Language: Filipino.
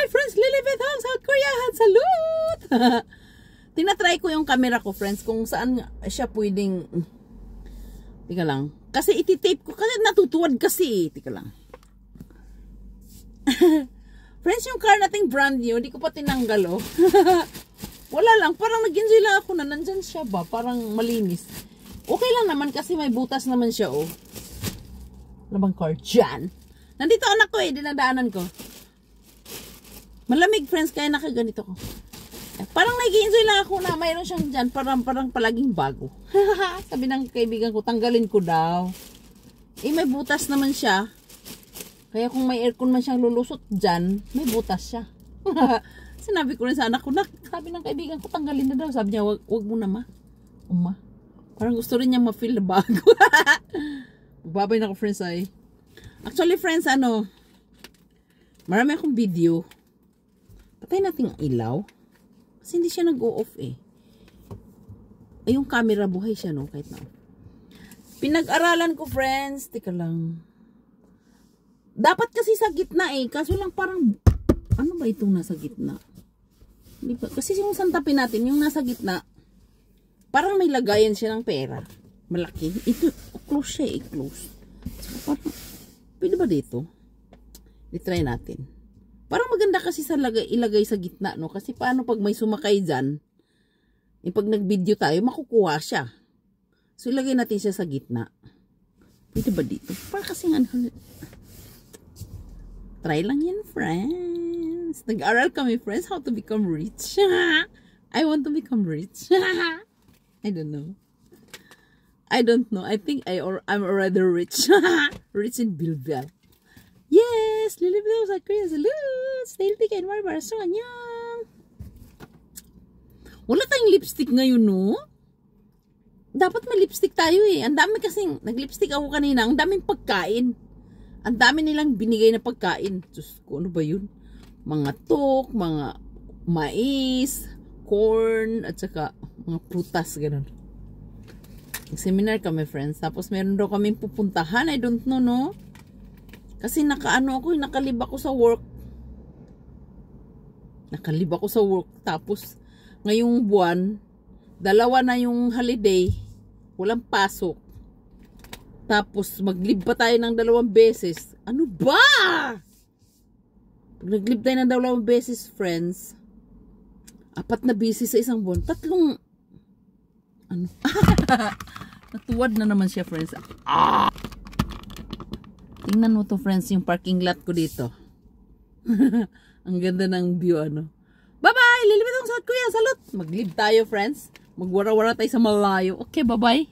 friends, Lilibet Hong, South Korea. Salute! Tinatry ko yung camera ko, friends, kung saan siya pwedeng... Tika lang. Kasi ititape ko. Kasi natutuwad kasi. Tika lang. Friends, yung car nating brand new, hindi ko pa tinanggal, oh. Wala lang. Parang nag-enjoy lang ako na nandyan siya ba. Parang malinis. Okay lang naman kasi may butas naman siya, oh. Labang car dyan. Nandito anak ko eh. Dinadaanan ko. Malamig, friends, kaya nakaganito ko. Parang nag-i-enjoy lang ako na mayroon siyang dyan. Parang palaging bago. Sabi ng kaibigan ko, tanggalin ko daw. Eh, may butas naman siya. Kaya kung may aircon man siyang lulusot dyan, may butas siya. Sinabi ko rin sa anak ko, sabi ng kaibigan ko, tanggalin na daw. Sabi niya, wag mo na ma. Uma. Parang gusto rin niya ma-feel na bago. Babay na ko, friends, ay. Actually, friends, marami akong video. Patay natin ang ilaw. Kasi hindi siya nag-o-off eh. Ay, yung camera buhay siya, no? Kahit na. Pinag-aralan ko, friends. Teka lang. Dapat kasi sa gitna eh. Kaso lang parang, ano ba itong nasa gitna? Di ba? Kasi yung santapin natin, yung nasa gitna, parang may lagayan siya ng pera. Malaki. Ito, close siya eh. Close. Saka parang, pwede ba dito? I-try natin. Parang maganda kasi sa ilagay sa gitna, no? Kasi paano pag may sumakay dyan, pag nag-video tayo, makukuha siya. So, ilagay natin siya sa gitna. Pwede ba dito? Parang kasi nga, try lang yan, friends. Nag-aral kami, friends, how to become rich. I want to become rich. I don't know. I don't know. I think I'm already rich. Rich in Bilbao. Yes! Lilibet sa Korea. Salute! Snail Tick and Marbar. So, anyang. Wala tayong lipstick ngayon, no? Dapat may lipstick tayo eh. Ang dami kasing, nag-lipstick ako kanina. Ang daming pagkain. Ang dami nilang binigay na pagkain. Diyos ko, ano ba yun? Mga tok, mga mais, corn, at saka mga prutas, ganun. Seminar kami, friends. Tapos meron daw kaming pupuntahan. I don't know, no? Kasi nakalib ako sa work. Nakalib ako sa work. Tapos, ngayong buwan, 2 na yung holiday. Walang pasok. Tapos, mag-leave pa tayo ng 2 beses. Ano ba? Pag nag-leave tayo ng 2 beses, friends, 4 na beses sa isang buwan. 3, natuwad na naman siya, friends. Tingnan mo to, friends, yung parking lot ko dito. Ang ganda ng view, Bye-bye! Lilibet ang South Korea. Salute! Mag-leave tayo, friends. Magwara-wara tayo sa malayo. Okay, bye-bye.